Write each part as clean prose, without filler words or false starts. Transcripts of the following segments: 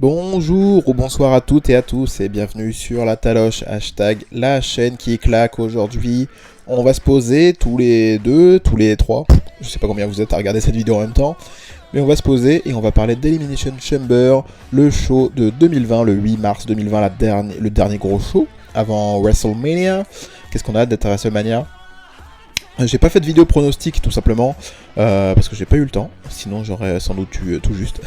Bonjour ou bonsoir à toutes et à tous et bienvenue sur la Taloche, hashtag la chaîne qui claque. Aujourd'hui, on va se poser tous les deux, tous les trois, je sais pas combien vous êtes à regarder cette vidéo en même temps, mais on va se poser et on va parler d'Elimination Chamber, le show de 2020, le 8 mars 2020, le dernier gros show avant WrestleMania. Qu'est-ce qu'on a d'être à WrestleMania? J'ai pas fait de vidéo pronostic tout simplement parce que j'ai pas eu le temps, sinon j'aurais sans doute eu tout juste.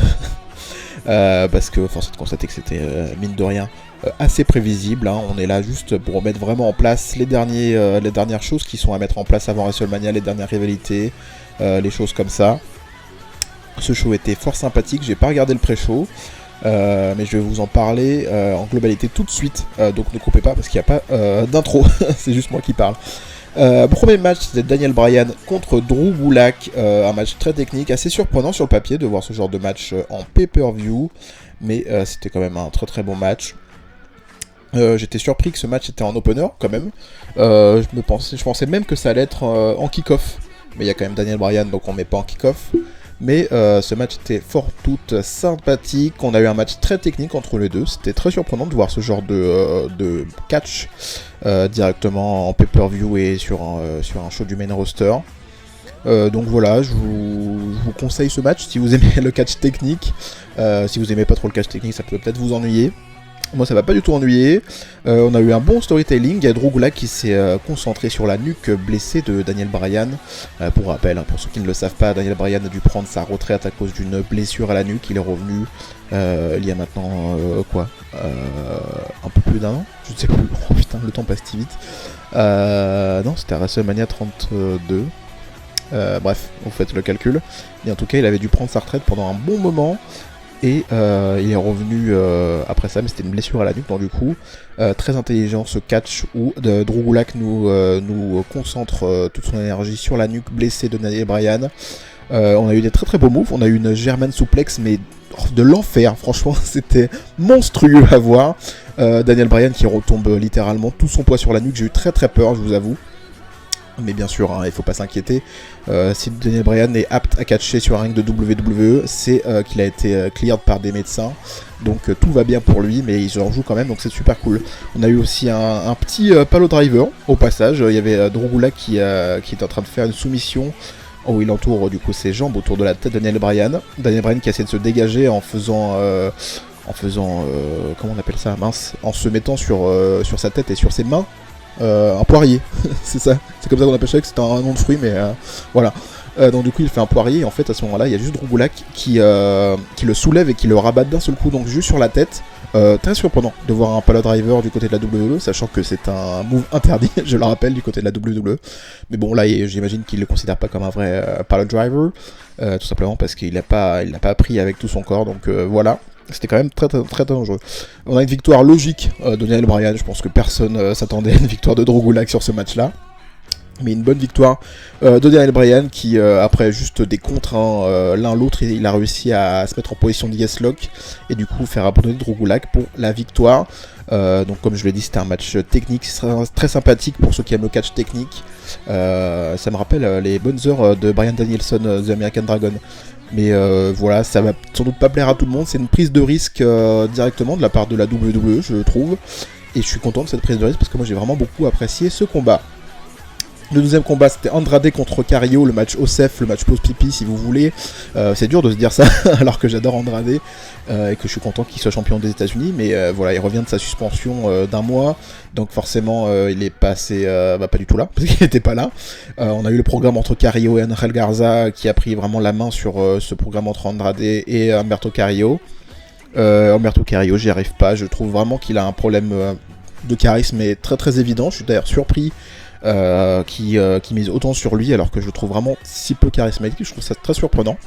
Parce que force est de constater que c'était mine de rien assez prévisible, hein. On est là juste pour mettre vraiment en place les dernières choses qui sont à mettre en place avant WrestleMania, les dernières rivalités, les choses comme ça. Ce show était fort sympathique, j'ai pas regardé le pré-show, mais je vais vous en parler en globalité tout de suite, donc ne coupez pas parce qu'il n'y a pas d'intro, c'est juste moi qui parle. Premier match, c'était Daniel Bryan contre Drew Gulak, un match très technique, assez surprenant sur le papier de voir ce genre de match en pay-per-view, mais c'était quand même un très très bon match. J'étais surpris que ce match était en opener quand même, je pensais même que ça allait être en kick-off, mais il y a quand même Daniel Bryan donc on met pas en kick-off. Mais ce match était fort tout sympathique, on a eu un match très technique entre les deux, c'était très surprenant de voir ce genre de catch directement en pay-per-view et sur un show du main roster. Donc voilà, je vous conseille ce match si vous aimez le catch technique. Si vous aimez pas trop le catch technique, ça peut peut-être vous ennuyer. Moi ça m'a pas du tout ennuyé, on a eu un bon storytelling, il y a Drew Gulak qui s'est concentré sur la nuque blessée de Daniel Bryan. Pour rappel, pour ceux qui ne le savent pas, Daniel Bryan a dû prendre sa retraite à cause d'une blessure à la nuque, il est revenu il y a maintenant un peu plus d'un an, je ne sais plus, oh putain le temps passe si vite. Non, c'était à WrestleMania 32. Bref, vous faites le calcul, et en tout cas il avait dû prendre sa retraite pendant un bon moment. Et il est revenu après ça, mais c'était une blessure à la nuque, donc du coup, très intelligent ce catch où Drew Gulak nous concentre toute son énergie sur la nuque blessée de Daniel Bryan. On a eu des très très beaux moves, on a eu une German suplex, mais de l'enfer, franchement, c'était monstrueux à voir. Daniel Bryan qui retombe littéralement tout son poids sur la nuque, j'ai eu très très peur, je vous avoue. Mais bien sûr, hein, il faut pas s'inquiéter. Si Daniel Bryan est apte à catcher sur un ring de WWE, c'est qu'il a été cleared par des médecins. Donc tout va bien pour lui, mais il se rejoue quand même, donc c'est super cool. On a eu aussi un petit palo driver au passage. Il y avait Drew Gulak qui est en train de faire une soumission. Oh, il entoure du coup ses jambes autour de la tête de Daniel Bryan. Daniel Bryan qui essaie de se dégager en faisant comment on appelle ça, mince, en se mettant sur sa tête et sur ses mains. Un poirier, c'est ça, c'est comme ça qu'on appelle ça, que c'est un nom de fruit, mais voilà. Donc du coup il fait un poirier, et en fait à ce moment là il y a juste Drew Gulak qui le soulève et qui le rabatte d'un seul coup, donc juste sur la tête. Très surprenant de voir un palo driver du côté de la WWE, sachant que c'est un move interdit, je le rappelle, du côté de la WWE. Mais bon là j'imagine qu'il le considère pas comme un vrai palo driver, tout simplement parce qu'il l'a pas appris avec tout son corps, donc voilà. C'était quand même très, très, très dangereux. On a une victoire logique de Daniel Bryan. Je pense que personne s'attendait à une victoire de Drew Gulak sur ce match-là. Mais une bonne victoire de Daniel Bryan qui, après juste des contres l'un l'autre, il a réussi à se mettre en position de yes lock et du coup faire abandonner Drew Gulak pour la victoire. Donc comme je l'ai dit, c'était un match technique, très sympathique pour ceux qui aiment le catch technique. Ça me rappelle les bonnes heures de Bryan Danielson, The American Dragon. Mais voilà, ça va sans doute pas plaire à tout le monde, c'est une prise de risque directement de la part de la WWE, je trouve. Et je suis content de cette prise de risque parce que moi j'ai vraiment beaucoup apprécié ce combat. Le deuxième combat, c'était Andrade contre Carrillo, le match OSEF, le match pause pipi si vous voulez. C'est dur de se dire ça alors que j'adore Andrade et que je suis content qu'il soit champion des États-Unis, mais voilà, il revient de sa suspension d'un mois, donc forcément il est passé pas du tout là parce qu'il n'était pas là. On a eu le programme entre Carrillo et Angel Garza qui a pris vraiment la main sur ce programme entre Andrade et Humberto Carrillo. Humberto Carrillo, j'y arrive pas, je trouve vraiment qu'il a un problème de charisme et très très évident. Je suis d'ailleurs surpris qui mise autant sur lui alors que je le trouve vraiment si peu charismatique. Je trouve ça très surprenant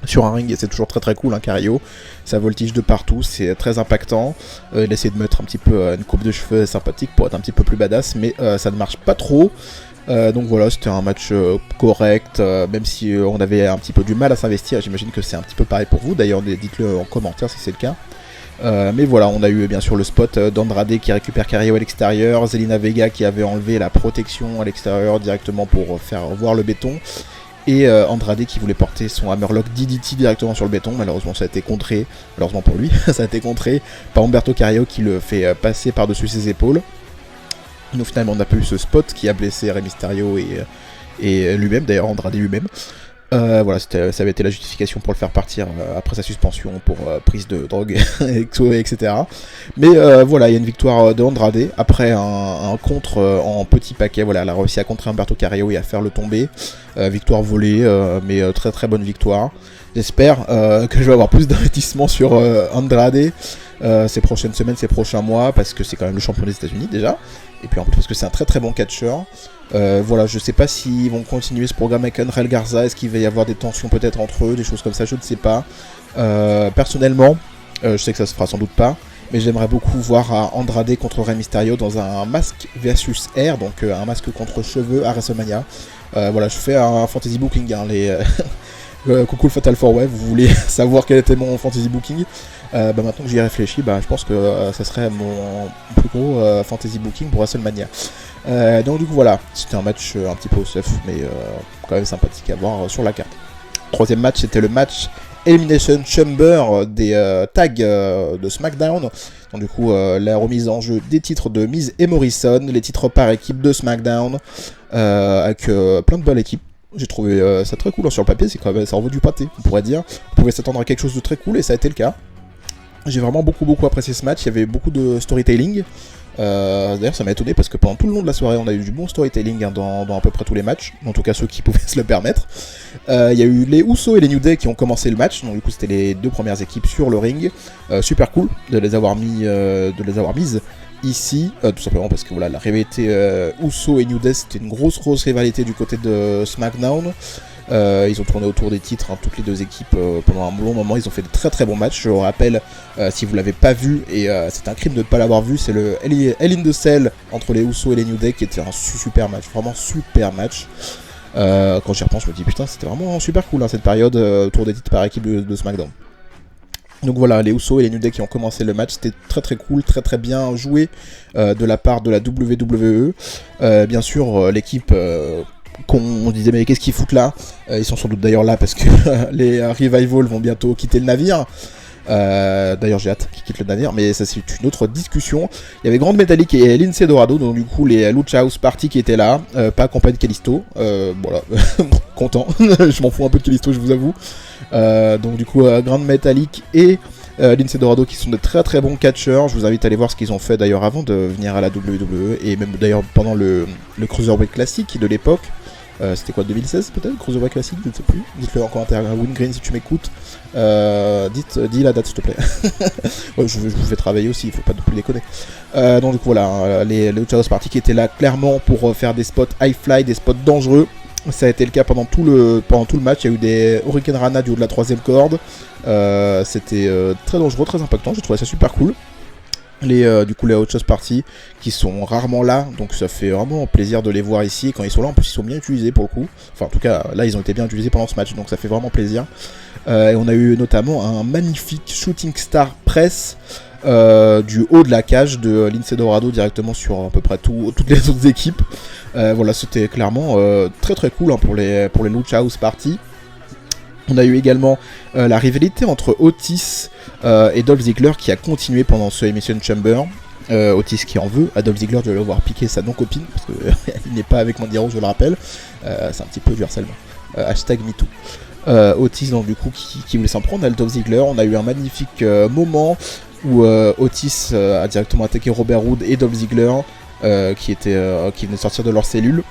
sur un ring et c'est toujours très très cool, hein, Carrillo, ça voltige de partout, c'est très impactant. Il essaie de mettre un petit peu une coupe de cheveux sympathique pour être un petit peu plus badass, mais ça ne marche pas trop. Donc voilà, c'était un match correct, même si on avait un petit peu du mal à s'investir. J'imagine que c'est un petit peu pareil pour vous, d'ailleurs dites-le en commentaire si c'est le cas. Mais voilà, on a eu bien sûr le spot d'Andrade qui récupère Carrillo à l'extérieur, Zelina Vega qui avait enlevé la protection à l'extérieur directement pour faire voir le béton, et Andrade qui voulait porter son Hammerlock DDT directement sur le béton. Malheureusement ça a été contré, malheureusement pour lui, ça a été contré par Humberto Carrillo qui le fait passer par-dessus ses épaules. Donc finalement on n'a pas eu ce spot qui a blessé Rey Mysterio et lui-même, d'ailleurs Andrade lui-même. Voilà, ça avait été la justification pour le faire partir après sa suspension pour prise de drogue, etc. Mais voilà, il y a une victoire de Andrade après un contre en petit paquet. Voilà, elle a réussi à contrer Humberto Carrillo et à faire le tomber. Victoire volée, mais très très bonne victoire. J'espère que je vais avoir plus d'investissement sur Andrade ces prochaines semaines, ces prochains mois, parce que c'est quand même le champion des États-Unis déjà. Et puis en plus parce que c'est un très très bon catcheur. Voilà, je sais pas s'ils vont continuer ce programme avec Angel Garza, est-ce qu'il va y avoir des tensions peut-être entre eux, des choses comme ça, je ne sais pas. Personnellement, je sais que ça se fera sans doute pas, mais j'aimerais beaucoup voir Andrade contre Rey Mysterio dans un masque versus air, donc un masque contre cheveux à WrestleMania. Voilà, je fais un fantasy booking, hein, coucou le Fatal 4-Way, vous voulez savoir quel était mon fantasy booking, maintenant que j'y ai réfléchi, je pense que ça serait mon plus gros fantasy booking pour WrestleMania. Donc du coup voilà, c'était un match un petit peu au seuf, mais quand même sympathique à voir sur la carte. Troisième match, c'était le match Elimination Chamber des tags de SmackDown. Donc du coup la remise en jeu des titres de Miz et Morrison, les titres par équipe de SmackDown, avec plein de belles équipes. J'ai trouvé ça très cool, hein, sur le papier, c'est quand même, ça en vaut du pâté, on pourrait dire. On pouvait s'attendre à quelque chose de très cool et ça a été le cas. J'ai vraiment beaucoup apprécié ce match, il y avait beaucoup de storytelling. D'ailleurs ça m'a étonné parce que pendant tout le long de la soirée on a eu du bon storytelling, hein, dans à peu près tous les matchs, en tout cas ceux qui pouvaient se le permettre. Il y a eu les Usos et les New Day qui ont commencé le match, donc du coup c'était les deux premières équipes sur le ring. Super cool de les avoir mises ici, tout simplement parce que voilà, la rivalité Usos et New Day, c'était une grosse rivalité du côté de SmackDown. Ils ont tourné autour des titres, hein, toutes les deux équipes pendant un long moment. Ils ont fait de très très bons matchs. Je vous rappelle, si vous l'avez pas vu, et c'est un crime de ne pas l'avoir vu, c'est le Hell in the Cell entre les Usos et les New Day qui était un super match, vraiment super match. Quand j'y repense, je me dis putain, c'était vraiment super cool, hein, cette période autour des titres par équipe de SmackDown. Donc voilà, les Usos et les New Day qui ont commencé le match, c'était très très cool, très très bien joué de la part de la WWE. Bien sûr, l'équipe qu'on disait mais qu'est-ce qu'ils foutent là, ils sont sans doute d'ailleurs là parce que les Revival vont bientôt quitter le navire. D'ailleurs j'ai hâte qu'ils quittent le navire, mais ça c'est une autre discussion. Il y avait Grand Metalik et Lince Dorado, donc du coup les Lucha House Party qui étaient là, pas accompagnés de Kalisto. Voilà, content, je m'en fous un peu de Kalisto, je vous avoue. Donc du coup Grand Metalik et Lince Dorado qui sont de très très bons catcheurs. Je vous invite à aller voir ce qu'ils ont fait d'ailleurs avant de venir à la WWE, et même d'ailleurs pendant le Cruiserweight Classic de l'époque. C'était quoi, 2016 peut-être, Cruiserweight Classic, je ne sais plus. Dites-le en commentaire, Wingreen si tu m'écoutes. Dis la date s'il te plaît. Ouais, je vous fais travailler aussi, il faut pas non plus déconner. Donc du coup voilà, les Lucha House Party qui étaient là clairement pour faire des spots high fly, des spots dangereux. Ça a été le cas pendant tout le match. Il y a eu des Hurricane Rana du haut de la troisième corde. C'était très dangereux, très impactant. J'ai trouvé ça super cool. Du coup les Hot Shots Party qui sont rarement là, donc ça fait vraiment plaisir de les voir ici. Quand ils sont là, en plus ils sont bien utilisés pour le coup. Enfin en tout cas là ils ont été bien utilisés pendant ce match, donc ça fait vraiment plaisir. Et on a eu notamment un magnifique Shooting Star Press du haut de la cage de Lince Dorado directement sur à peu près toutes les autres équipes. Voilà, c'était clairement très très cool, hein, pour les Lucha House Party. On a eu également la rivalité entre Otis et Dolph Ziggler qui a continué pendant ce Elimination Chamber. Otis qui en veut à Dolph Ziggler de l'avoir piqué sa non-copine, parce qu'il n'est pas avec Mandy Rose, je le rappelle. C'est un petit peu du harcèlement. #MeToo. Otis donc du coup qui voulait s'en prendre à Dolph Ziggler. On a eu un magnifique moment où Otis a directement attaqué Robert Roode et Dolph Ziggler qui venaient de sortir de leur cellule.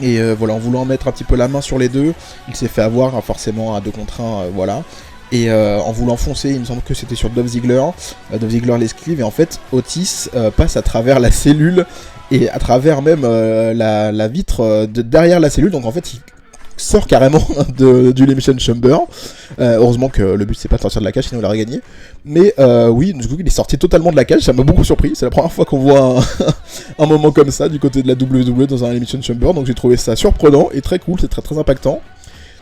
Et voilà, en voulant mettre un petit peu la main sur les deux, il s'est fait avoir, hein, forcément à 2 contre 1, voilà. Et en voulant foncer, il me semble que c'était sur Dolph Ziggler. Dolph Ziggler l'esquive et en fait Otis passe à travers la cellule et à travers même la vitre derrière la cellule. Donc en fait il sort carrément du Elimination Chamber. Heureusement que le but c'est pas de sortir de la cage, sinon il aurait gagné. Mais oui, du coup il est sorti totalement de la cage, ça m'a beaucoup surpris. C'est la première fois qu'on voit un moment comme ça du côté de la WWE dans un Elimination Chamber, donc j'ai trouvé ça surprenant et très cool, c'est très très impactant.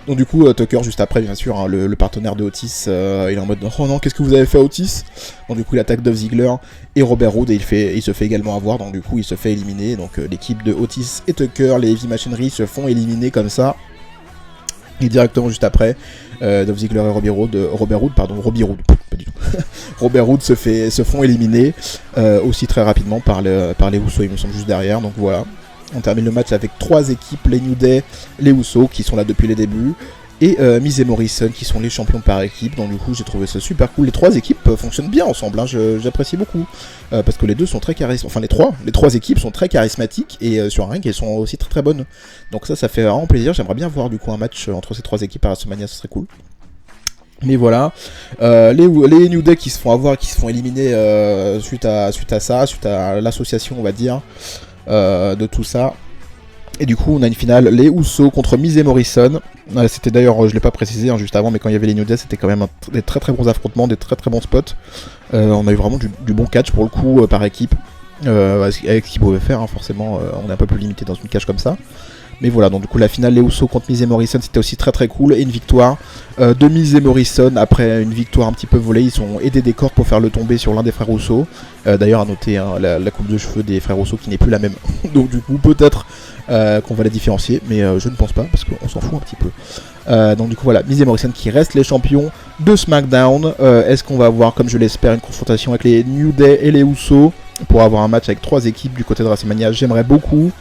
Donc du coup Tucker juste après bien sûr, hein, le partenaire de Otis, il est en mode oh non, qu'est-ce que vous avez fait à Otis. Donc du coup il attaque Dolph Ziggler et Robert Roode et il se fait également avoir, donc du coup il se fait éliminer. Donc l'équipe de Otis et Tucker, les Heavy Machinery se font éliminer comme ça. Et directement juste après, Dolph Ziggler et Robert Roode, pas du tout. Robert Roode se font éliminer aussi très rapidement par les Usos, ils me semblent juste derrière, donc voilà. On termine le match avec 3 équipes, les New Day, les Usos qui sont là depuis les débuts, et Miz et Morrison qui sont les champions par équipe. Donc du coup j'ai trouvé ça super cool. Les 3 équipes fonctionnent bien ensemble, hein, j'apprécie beaucoup. Parce que les deux sont très charismatiques, enfin les trois équipes sont très charismatiques, et sur un ring elles sont aussi très très bonnes. Donc ça fait vraiment plaisir, j'aimerais bien voir du coup un match entre ces 3 équipes à WrestleMania, ce serait cool. Mais voilà, les New Day qui se font avoir, qui se font éliminer suite à l'association on va dire, de tout ça. Et du coup on a une finale, les Usos contre Miz et Morrison. C'était d'ailleurs, je l'ai pas précisé juste avant, mais quand il y avait les New Day c'était quand même des très très bons affrontements, des très très bons spots. On a eu vraiment du bon catch pour le coup par équipe, avec ce qu'ils pouvaient faire, hein, forcément on est un peu plus limité dans une cage comme ça. Mais voilà, donc du coup la finale les Usos contre Miz et Morrison c'était aussi très très cool, et une victoire de Miz et Morrison. Après une victoire un petit peu volée, ils ont aidé des cordes pour faire le tomber sur l'un des frères Usos. D'ailleurs à noter hein, la coupe de cheveux des frères Usos qui n'est plus la même, donc du coup peut-être qu'on va la différencier, mais je ne pense pas parce qu'on s'en fout un petit peu. Donc du coup voilà, Miz et Morrison qui restent les champions de SmackDown. Est-ce qu'on va avoir, comme je l'espère, une confrontation avec les New Day et les Usos pour avoir un match avec 3 équipes du côté de WrestleMania? J'aimerais beaucoup.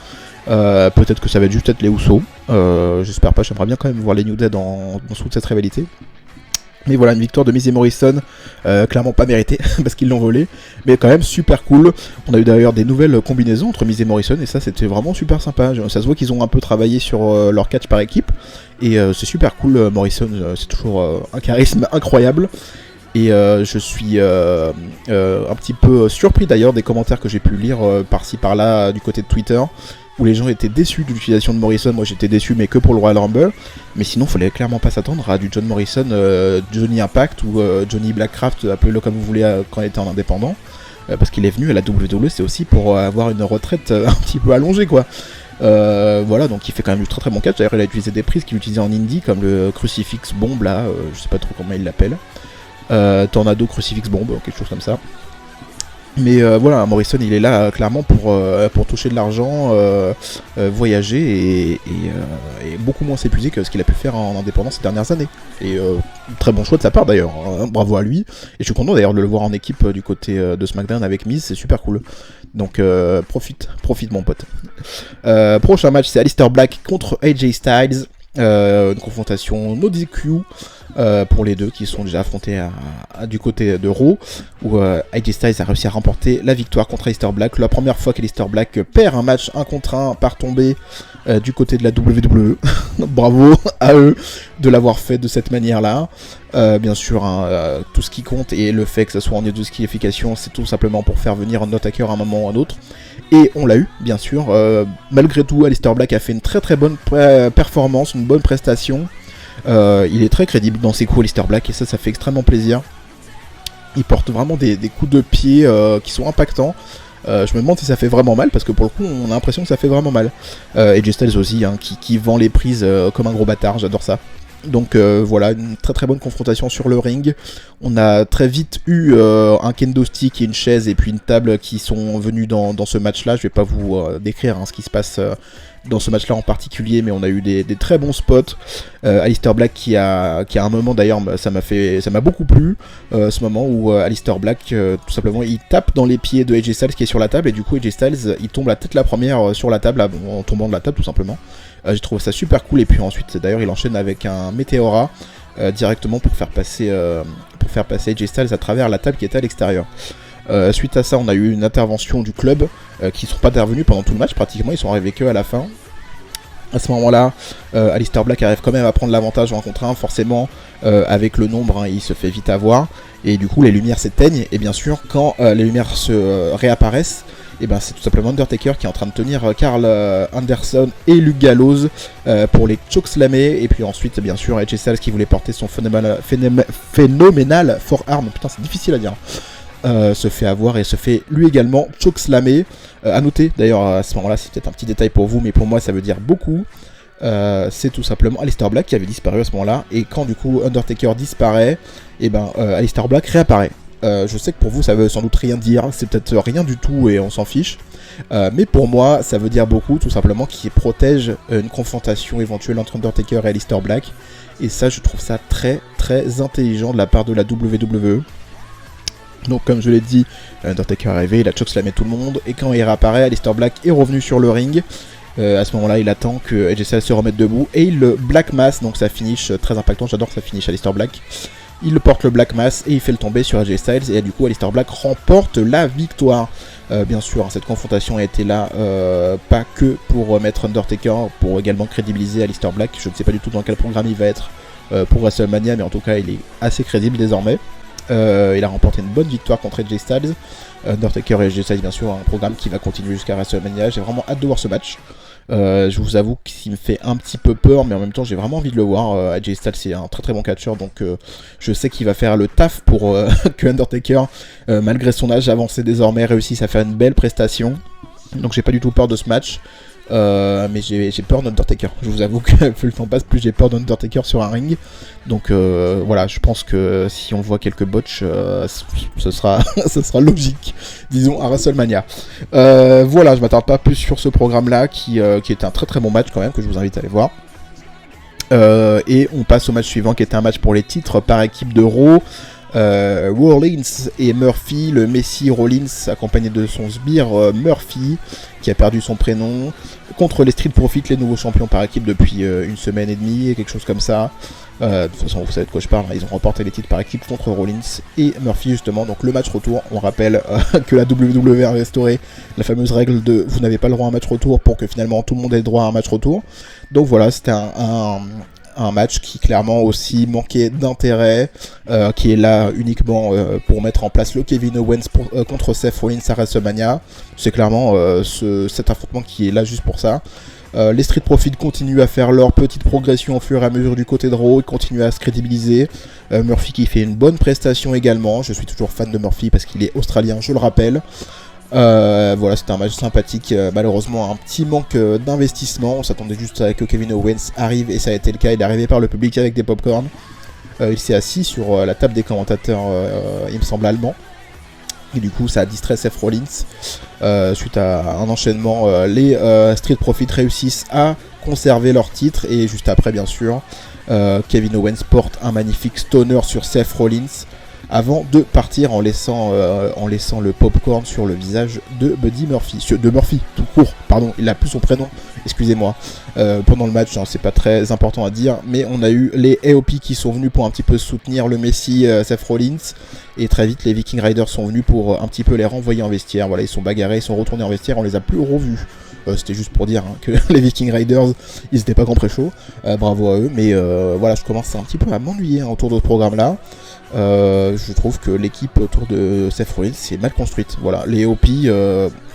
Peut-être que ça va juste être les Usos, j'espère pas, j'aimerais bien quand même voir les New Day dans toute cette rivalité. Mais voilà, une victoire de Miz et Morrison, clairement pas méritée, parce qu'ils l'ont volé, mais quand même super cool. On a eu d'ailleurs des nouvelles combinaisons entre Miz et Morrison, et ça c'était vraiment super sympa. Ça se voit qu'ils ont un peu travaillé sur leur catch par équipe, et c'est super cool. Morrison, c'est toujours un charisme incroyable. Et je suis un petit peu surpris d'ailleurs des commentaires que j'ai pu lire par-ci par-là du côté de Twitter, où les gens étaient déçus de l'utilisation de Morrison. Moi j'étais déçu, mais que pour le Royal Rumble. Mais sinon fallait clairement pas s'attendre à du John Morrison, Johnny Impact ou Johnny Blackcraft, appelez-le comme vous voulez, quand il était en indépendant. Parce qu'il est venu à la WWE, c'est aussi pour avoir une retraite un petit peu allongée quoi. Voilà, donc il fait quand même du très très bon catch. D'ailleurs il a utilisé des prises qu'il utilisait en indie, comme le Crucifix Bomb là, je sais pas trop comment il l'appelle. Tornado Crucifix Bomb, quelque chose comme ça. Mais voilà, Morrison il est là clairement pour toucher de l'argent, voyager et beaucoup moins s'épuiser que ce qu'il a pu faire en indépendant ces dernières années. Et très bon choix de sa part d'ailleurs, hein, bravo à lui. Et je suis content d'ailleurs de le voir en équipe du côté de SmackDown avec Miz, c'est super cool. Donc profite mon pote. Prochain match c'est Aleister Black contre AJ Styles. Une confrontation no DQ pour les deux qui sont déjà affrontés du côté de Raw, où AJ Styles a réussi à remporter la victoire contre Aleister Black. La première fois qu'Aleister Black perd un match 1 contre 1 par tombée du côté de la WWE. Bravo à eux de l'avoir fait de cette manière-là. Bien sûr, hein, tout ce qui compte et le fait que ce soit en disqualification, c'est tout simplement pour faire venir un attaquer à un moment ou à un autre. Et on l'a eu, bien sûr. Malgré tout, Aleister Black a fait une très très bonne performance, une bonne prestation. Il est très crédible dans ses coups, Aleister Black, et ça fait extrêmement plaisir. Il porte vraiment des coups de pied qui sont impactants. Je me demande si ça fait vraiment mal, parce que pour le coup on a l'impression que ça fait vraiment mal. Et AJ Styles aussi, hein, qui vend les prises comme un gros bâtard, j'adore ça. Donc voilà, une très très bonne confrontation sur le ring. On a très vite eu un kendo stick et une chaise et puis une table qui sont venus dans ce match là. Je vais pas vous décrire ce qui se passe dans ce match là en particulier, mais on a eu des très bons spots. Aleister Black qui a un moment d'ailleurs, ça m'a beaucoup plu, ce moment où Aleister Black tout simplement il tape dans les pieds de AJ Styles qui est sur la table, et du coup AJ Styles il tombe la tête la première sur la table en tombant de la table tout simplement. J'ai trouvé ça super cool, et puis ensuite d'ailleurs il enchaîne avec un Meteora directement pour faire passer AJ Styles à travers la table qui était à l'extérieur. Suite à ça on a eu une intervention du club qui ne sont pas intervenus pendant tout le match pratiquement, ils sont arrivés que à la fin. À ce moment-là, Aleister Black arrive quand même à prendre l'avantage en contre 1, forcément avec le nombre, hein, il se fait vite avoir, et du coup les lumières s'éteignent, et bien sûr quand les lumières se réapparaissent, et ben c'est tout simplement Undertaker qui est en train de tenir Carl Anderson et Luke Gallows pour les chokeslammer, et puis ensuite bien sûr AJ Styles qui voulait porter son phénoménal forearm, putain c'est difficile à dire, se fait avoir et se fait lui également chokeslammer. À noter d'ailleurs à ce moment là, c'est peut-être un petit détail pour vous, mais pour moi ça veut dire beaucoup. C'est tout simplement Aleister Black qui avait disparu à ce moment là, et quand du coup Undertaker disparaît, et ben Aleister Black réapparaît. Je sais que pour vous ça veut sans doute rien dire, c'est peut-être rien du tout et on s'en fiche. Mais pour moi ça veut dire beaucoup, tout simplement, qui protège une confrontation éventuelle entre Undertaker et Aleister Black. Et ça je trouve ça très très intelligent de la part de la WWE. Donc comme je l'ai dit, Undertaker est arrivé, il a chokeslamé tout le monde, et quand il réapparaît, Aleister Black est revenu sur le ring. À ce moment-là, il attend que AJ Styles se remette debout, et il le Black Mass, donc sa finish très impactant, j'adore sa finish Aleister Black. Il le porte le Black Mass, et il fait le tomber sur AJ Styles, et du coup Aleister Black remporte la victoire. Bien sûr, cette confrontation a été là, pas que pour remettre Undertaker, pour également crédibiliser Aleister Black. Je ne sais pas du tout dans quel programme il va être pour WrestleMania, mais en tout cas il est assez crédible désormais. Il a remporté une bonne victoire contre AJ Styles. Undertaker et AJ Styles, bien sûr, un programme qui va continuer jusqu'à WrestleMania. J'ai vraiment hâte de voir ce match. Je vous avoue qu'il me fait un petit peu peur, mais en même temps j'ai vraiment envie de le voir. AJ Styles c'est un très très bon catcheur, donc je sais qu'il va faire le taf pour que Undertaker, malgré son âge avancé désormais, réussisse à faire une belle prestation. Donc j'ai pas du tout peur de ce match. Mais j'ai peur d'Undertaker. Je vous avoue que plus le temps passe, plus j'ai peur d'Undertaker sur un ring. Donc voilà, je pense que si on voit quelques botches, ce sera logique, disons, à WrestleMania. Voilà, je m'attarde pas plus sur ce programme-là, qui est un très très bon match quand même, que je vous invite à aller voir. Et on passe au match suivant, qui est un match pour les titres par équipe de Raw. Rollins et Murphy, le Messi Rollins accompagné de son sbire Murphy, qui a perdu son prénom, contre les Street Profits, les nouveaux champions par équipe depuis une semaine et demie, quelque chose comme ça. De toute façon vous savez de quoi je parle, ils ont remporté les titres par équipe contre Rollins et Murphy justement. Donc le match retour, on rappelle que la WWE a restauré la fameuse règle de vous n'avez pas le droit à un match retour, pour que finalement tout le monde ait le droit à un match retour. Donc voilà, c'était un match qui clairement aussi manquait d'intérêt, qui est là uniquement pour mettre en place le Kevin Owens contre Seth Rollins à WrestleMania. C'est clairement cet affrontement qui est là juste pour ça. Les Street Profits continuent à faire leur petite progression au fur et à mesure du côté de Raw, ils continuent à se crédibiliser. Murphy qui fait une bonne prestation également, je suis toujours fan de Murphy parce qu'il est australien, je le rappelle. Voilà, c'était un match sympathique, malheureusement un petit manque d'investissement, on s'attendait juste à que Kevin Owens arrive et ça a été le cas, il est arrivé par le public avec des popcorn. Il s'est assis sur la table des commentateurs, il me semble allemand, et du coup ça a distrait Seth Rollins. Suite à un enchaînement, les Street Profits réussissent à conserver leur titre, et juste après bien sûr Kevin Owens porte un magnifique stunner sur Seth Rollins avant de partir en laissant le popcorn sur le visage de Buddy Murphy, de Murphy tout court, pardon, il a plus son prénom, excusez-moi. Pendant le match, hein, c'est pas très important à dire, mais on a eu les AOP qui sont venus pour un petit peu soutenir le Messi Seth Rollins, et très vite les Viking Riders sont venus pour un petit peu les renvoyer en vestiaire. Voilà, ils sont bagarrés, ils sont retournés en vestiaire, on les a plus revus. C'était juste pour dire que les Viking Riders, ils étaient pas contre chaud, bravo à eux, mais voilà, je commence un petit peu à m'ennuyer autour de ce programme-là. Je trouve que l'équipe autour de Seth Rollins c'est mal construite. Voilà, les AOP,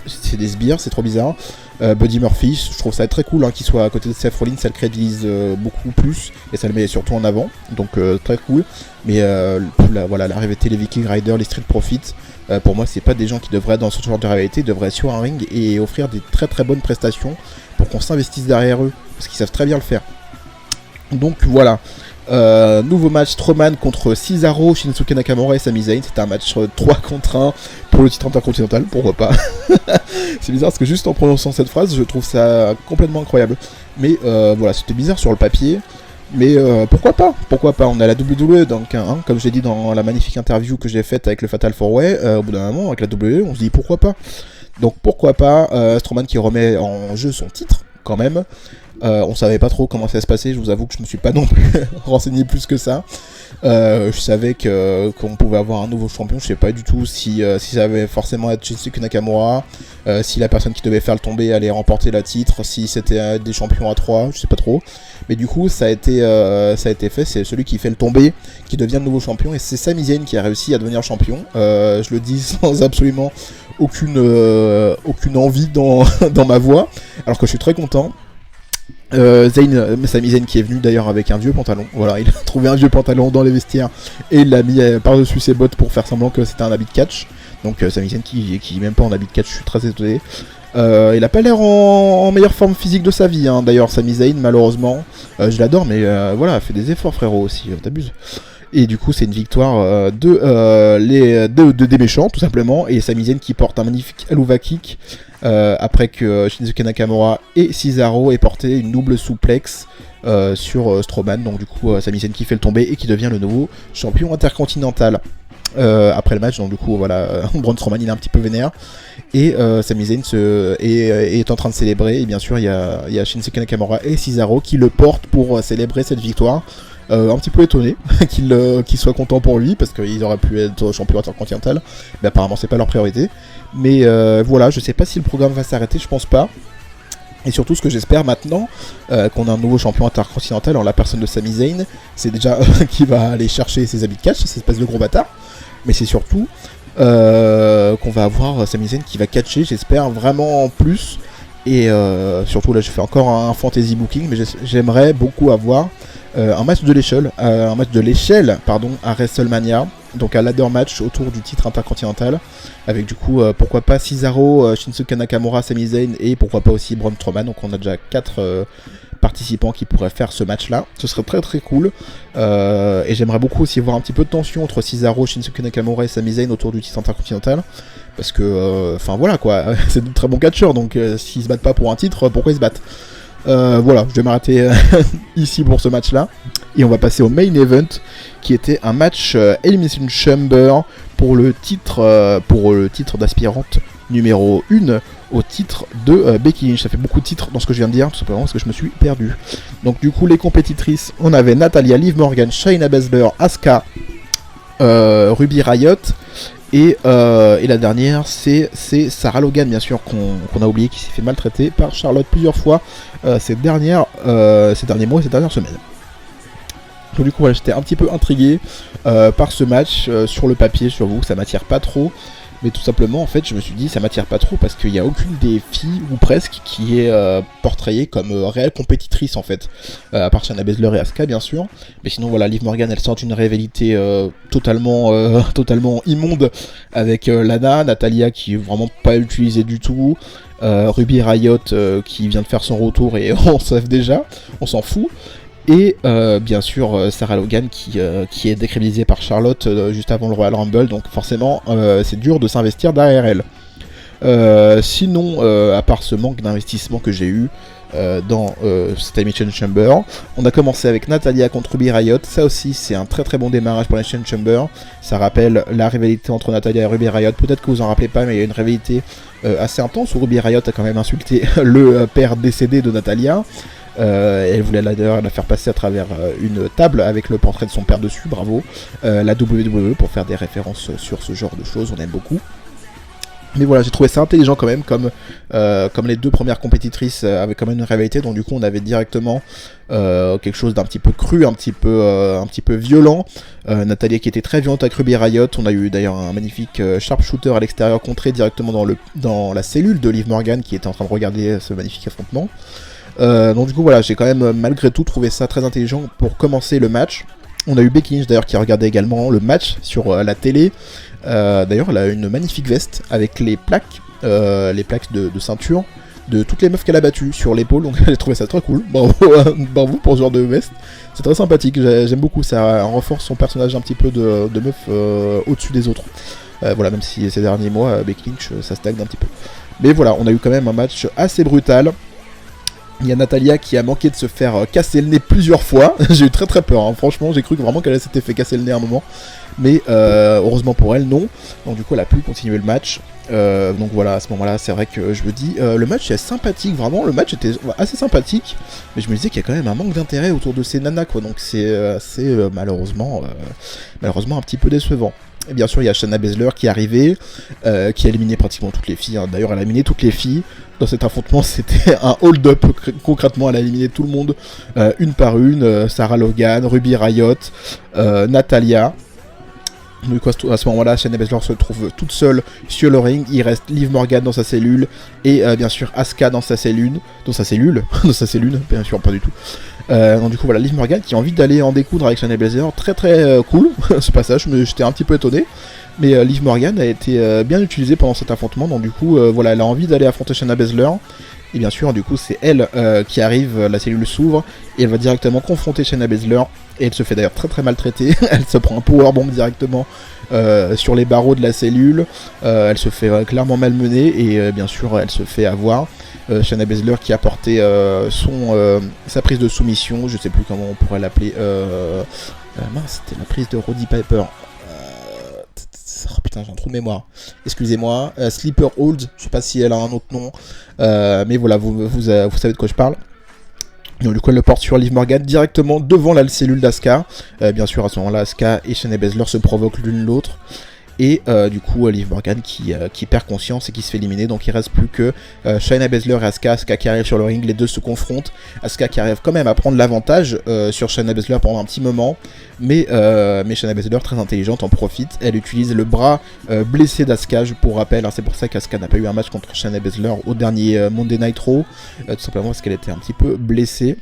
c'est des sbires, c'est trop bizarre. Buddy Murphy, je trouve ça très cool qu'il soit à côté de Seth Rollins, ça le crédibilise beaucoup plus et ça le met surtout en avant, donc très cool. Mais voilà, l'arrivée des Viking Riders, les Street Profits, pour moi c'est pas des gens qui devraient dans ce genre de réalité, ils devraient être sur un ring et offrir des très très bonnes prestations pour qu'on s'investisse derrière eux, parce qu'ils savent très bien le faire. Donc voilà. Nouveau match Strowman contre Cesaro, Shinsuke Nakamura et Sami Zayn. C'était un match 3 contre 1 pour le titre intercontinental, pourquoi pas. C'est bizarre parce que juste en prononçant cette phrase, je trouve ça complètement incroyable. Mais voilà, c'était bizarre sur le papier. Mais pourquoi pas. On a la WWE, donc comme j'ai dit dans la magnifique interview que j'ai faite avec le Fatal 4-Way, au bout d'un moment avec la WWE, on se dit pourquoi pas. Donc pourquoi pas Strowman qui remet en jeu son titre quand même. On savait pas trop comment ça allait se passer, je vous avoue que je me suis pas non plus renseigné plus que ça. Je savais qu'on pouvait avoir un nouveau champion, je sais pas du tout si ça allait forcément être Shinsuke Nakamura, si la personne qui devait faire le tomber allait remporter le titre, si c'était des champions à 3, je sais pas trop. Mais du coup ça a été fait, c'est celui qui fait le tomber qui devient le nouveau champion, et c'est Sami Zayn qui a réussi à devenir champion. Je le dis sans absolument aucune envie dans ma voix, alors que je suis très content. Sami Zayn qui est venu d'ailleurs avec un vieux pantalon, voilà, il a trouvé un vieux pantalon dans les vestiaires et il l'a mis par-dessus ses bottes pour faire semblant que c'était un habit de catch. Donc Sami Zayn qui est même pas en habit de catch, je suis très étonné. Il a pas l'air en meilleure forme physique de sa vie, d'ailleurs Sami Zayn malheureusement. Je l'adore, mais voilà, fait des efforts frérot aussi, t'abuses. Et du coup, c'est une victoire des méchants, tout simplement. Et Sami Zayn qui porte un magnifique Helluva Kick après que Shinsuke Nakamura et Cesaro aient porté une double souplex sur Strowman. Donc du coup, Sami Zayn qui fait le tomber et qui devient le nouveau champion intercontinental. Après le match, donc du coup voilà, Braun Strowman il est un petit peu vénère et Sami Zayn est en train de célébrer, et bien sûr il y a Shinsuke Nakamura et Cesaro qui le portent pour célébrer cette victoire. Un petit peu étonné qu'il soit content pour lui parce qu'ils auraient pu être champion intercontinental, mais apparemment c'est pas leur priorité. Mais voilà, je sais pas si le programme va s'arrêter, je pense pas. Et surtout, ce que j'espère maintenant, qu'on a un nouveau champion intercontinental en la personne de Sami Zayn, c'est déjà qui va aller chercher ses habits de catch, cette espèce de gros bâtard. Mais c'est surtout qu'on va avoir Sami Zayn qui va catcher, j'espère, vraiment en plus. Et surtout, là, je fais encore un fantasy booking, mais j'aimerais beaucoup avoir un match de l'échelle, à WrestleMania. Donc un ladder match autour du titre intercontinental, avec du coup pourquoi pas Cesaro, Shinsuke Nakamura, Sami Zayn et pourquoi pas aussi Braun Strowman. Donc on a déjà 4 participants qui pourraient faire ce match là, ce serait très très cool. Et j'aimerais beaucoup aussi voir un petit peu de tension entre Cesaro, Shinsuke Nakamura et Sami Zayn autour du titre intercontinental, parce que enfin voilà quoi, c'est de très bons catcheurs, donc s'ils se battent pas pour un titre, pourquoi ils se battent? Voilà, je vais m'arrêter ici pour ce match là. Et on va passer au main event, qui était un match Elimination Chamber pour le titre d'aspirante numéro 1 au titre de Becky Lynch. Ça fait beaucoup de titres dans ce que je viens de dire, tout simplement parce que je me suis perdu. Donc du coup, les compétitrices, on avait Natalya, Liv Morgan, Shayna Baszler, Asuka, Ruby Riott. Et la dernière, c'est Sarah Logan, bien sûr, qu'on a oublié, qui s'est fait maltraiter par Charlotte plusieurs fois ces derniers mois et ces dernières semaines. Donc du coup, voilà, j'étais un petit peu intrigué par ce match. Sur le papier, je vous, ça m'attire pas trop. Mais tout simplement, en fait, je me suis dit, ça m'attire pas trop parce qu'il n'y a aucune des filles, ou presque, qui est portrayée comme réelle compétitrice, en fait. À part Shayna Baszler et Asuka, bien sûr. Mais sinon, voilà, Liv Morgan, elle sort une rivalité totalement immonde avec Lana. Natalya, qui est vraiment pas utilisée du tout. Ruby Riott, qui vient de faire son retour et on s'en déjà, on s'en fout. Et bien sûr Sarah Logan qui est décrédibilisée par Charlotte juste avant le Royal Rumble, donc forcément c'est dur de s'investir derrière elle. Sinon, à part ce manque d'investissement que j'ai eu dans cette Elimination Chamber, on a commencé avec Natalya contre Ruby Riott. Ça aussi c'est un très très bon démarrage pour l'Elimination Chamber. Ça rappelle la rivalité entre Natalya et Ruby Riott. Peut-être que vous en rappelez pas, mais il y a une rivalité assez intense où Ruby Riott a quand même insulté le père décédé de Natalya. Elle voulait la faire passer à travers une table avec le portrait de son père dessus, bravo. La WWE pour faire des références sur ce genre de choses, on aime beaucoup. Mais voilà, j'ai trouvé ça intelligent quand même, comme les deux premières compétitrices avaient quand même une rivalité, donc du coup on avait directement quelque chose d'un petit peu cru, un petit peu violent. Natalya qui était très violente avec Ruby Riott. On a eu d'ailleurs un magnifique sharpshooter à l'extérieur contré directement dans la cellule de Liv Morgan qui était en train de regarder ce magnifique affrontement. Donc du coup voilà, j'ai quand même malgré tout trouvé ça très intelligent pour commencer le match. On a eu Becky Lynch d'ailleurs qui regardait également le match sur la télé. D'ailleurs elle a une magnifique veste avec les plaques de ceinture de toutes les meufs qu'elle a battues sur l'épaule, donc j'ai trouvé ça très cool. Bravo pour ce genre de veste, c'est très sympathique, j'aime beaucoup, ça renforce son personnage un petit peu de meuf au-dessus des autres. Voilà, même si ces derniers mois Becky Lynch ça stagne un petit peu. Mais voilà, on a eu quand même un match assez brutal. Il y a Natalya qui a manqué de se faire casser le nez plusieurs fois. J'ai eu très très peur, hein. Franchement j'ai cru vraiment qu'elle s'était fait casser le nez à un moment. Mais heureusement pour elle, non. Donc du coup elle a pu continuer le match. Donc voilà, à ce moment là c'est vrai que je me dis le match est sympathique, vraiment le match était assez sympathique. Mais je me disais qu'il y a quand même un manque d'intérêt autour de ces nanas quoi. Donc c'est malheureusement un petit peu décevant. Et bien sûr il y a Shayna Baszler qui est arrivée, qui a éliminé pratiquement toutes les filles, hein. D'ailleurs elle a éliminé toutes les filles. Dans cet affrontement c'était un hold-up, concrètement elle a éliminé tout le monde une par une, Sarah Logan, Ruby Riott, Natalya. Donc à ce moment-là, Shayna Baszler se trouve toute seule sur le ring. Il reste Liv Morgan dans sa cellule et bien sûr Asuka dans sa cellule, bien sûr pas du tout. Donc du coup voilà, Liv Morgan qui a envie d'aller en découdre avec Shayna Baszler, très cool ce passage, j'étais un petit peu étonné. Mais Liv Morgan a été bien utilisée pendant cet affrontement, donc du coup voilà, elle a envie d'aller affronter Shayna Baszler. Et bien sûr, du coup, c'est elle qui arrive, la cellule s'ouvre, et elle va directement confronter Shayna Baszler, et elle se fait d'ailleurs très maltraiter, elle se prend un powerbomb directement sur les barreaux de la cellule, elle se fait clairement malmener, et bien sûr, elle se fait avoir. Shayna Baszler qui a porté sa prise de soumission, je sais plus comment on pourrait l'appeler, mince, c'était la prise de Roddy Piper. Oh putain, j'ai un trou de mémoire. Excusez-moi. Sleeper Hold, je sais pas si elle a un autre nom. Mais voilà, vous savez de quoi je parle. Donc du coup, elle le porte sur Liv Morgan directement devant la cellule d'Asuka. Bien sûr, à ce moment-là, Asuka et Shayna Baszler se provoquent l'une l'autre. Et du coup, Liv Morgan qui perd conscience et qui se fait éliminer. Donc il reste plus que Shayna Baszler et Asuka qui arrivent sur le ring. Les deux se confrontent. Asuka qui arrive quand même à prendre l'avantage sur Shayna Baszler pendant un petit moment. Mais Shayna Baszler, très intelligente, en profite. Elle utilise le bras blessé d'Asuka, pour rappel. C'est pour ça qu'Asuka n'a pas eu un match contre Shayna Baszler au dernier Monday Night Raw. Tout simplement parce qu'elle était un petit peu blessée.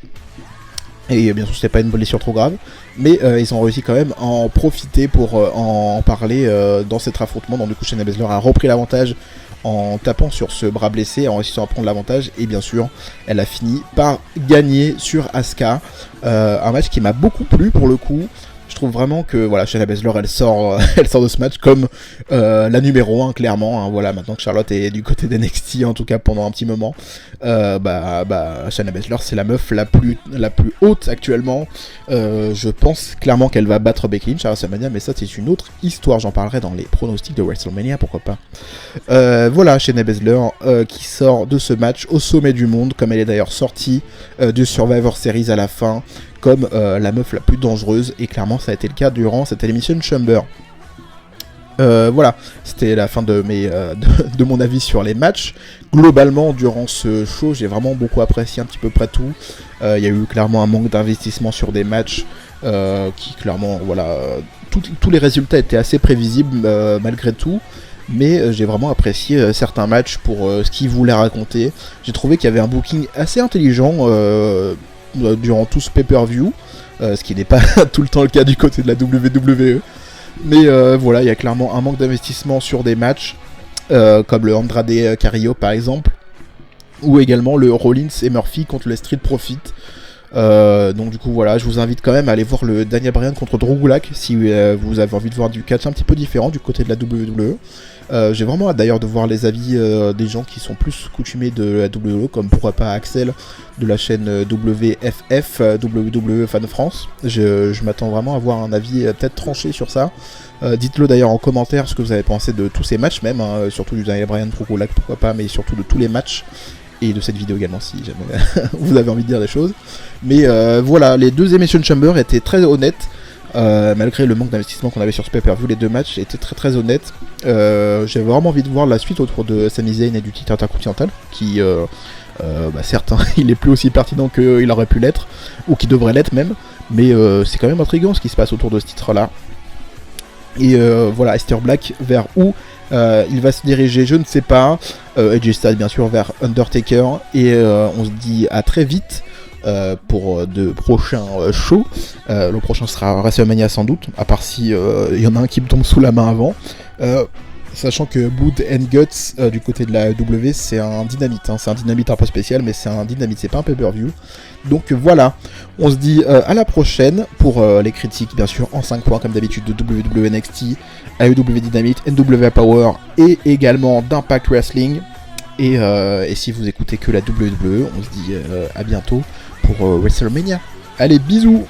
Et bien sûr, c'était pas une blessure trop grave, mais ils ont réussi quand même à en profiter pour en parler dans cet affrontement. Donc du coup, Shayna Baszler a repris l'avantage en tapant sur ce bras blessé, en réussissant à prendre l'avantage, et bien sûr, elle a fini par gagner sur Asuka. Un match qui m'a beaucoup plu pour le coup. Je trouve vraiment que voilà, Shayna Baszler elle sort de ce match comme la numéro 1 clairement. Voilà, maintenant que Charlotte est du côté d'NXT en tout cas pendant un petit moment, Shayna Baszler c'est la meuf la plus haute actuellement. Je pense clairement qu'elle va battre Becky Lynch à WrestleMania, mais ça c'est une autre histoire. J'en parlerai dans les pronostics de WrestleMania, pourquoi pas. Voilà, Shayna Baszler qui sort de ce match au sommet du monde, comme elle est d'ailleurs sortie du Survivor Series à la fin, comme la meuf la plus dangereuse, et clairement ça a été le cas durant cette Elimination Chamber. Voilà, c'était la fin de mon avis sur les matchs. Globalement, durant ce show, j'ai vraiment beaucoup apprécié un petit peu près tout. Il y a eu clairement un manque d'investissement sur des matchs qui clairement, voilà, tous les résultats étaient assez prévisibles malgré tout. Mais j'ai vraiment apprécié certains matchs pour ce qu'ils voulaient raconter. J'ai trouvé qu'il y avait un booking assez intelligent durant tout ce pay-per-view, ce qui n'est pas tout le temps le cas du côté de la WWE. Mais voilà, il y a clairement un manque d'investissement sur des matchs, comme le Andrade Carrillo par exemple, ou également le Rollins et Murphy contre le Street Profit. Donc du coup voilà, je vous invite quand même à aller voir le Daniel Bryan contre Drew Gulak si vous avez envie de voir du catch un petit peu différent du côté de la WWE. J'ai vraiment hâte d'ailleurs de voir les avis des gens qui sont plus coutumés de la WWE, comme pourquoi pas Axel de la chaîne WFF, WWE Fan France. Je m'attends vraiment à avoir un avis peut-être tranché sur ça. Dites-le d'ailleurs en commentaire ce que vous avez pensé de tous ces matchs même, surtout du Daniel Bryan, Drew Gulak pourquoi pas, mais surtout de tous les matchs. Et de cette vidéo également si jamais vous avez envie de dire des choses. Mais voilà, les deux Elimination Chamber étaient très honnêtes. Malgré le manque d'investissement qu'on avait sur ce pay-per-view, les deux matchs étaient très honnêtes. J'avais vraiment envie de voir la suite autour de Sami Zayn et du titre intercontinental, qui certes il est plus aussi pertinent qu'il aurait pu l'être, ou qu'il devrait l'être même, mais c'est quand même intriguant ce qui se passe autour de ce titre là. Et voilà, Aleister Black vers où il va se diriger, je ne sais pas. AJ Styles bien sûr vers Undertaker, et on se dit à très vite pour de prochains shows. Le prochain sera WrestleMania sans doute, à part si il y en a un qui me tombe sous la main avant. Sachant que Blood and Guts du côté de la W, c'est un dynamite, c'est un dynamite un peu spécial, mais c'est un dynamite, c'est pas un pay-per-view. Donc voilà, on se dit à la prochaine pour les critiques bien sûr en 5 points comme d'habitude de WWE NXT, AEW Dynamite, NWA Power et également d'Impact Wrestling. Et si vous écoutez que la WWE, on se dit à bientôt pour WrestleMania. Allez, bisous!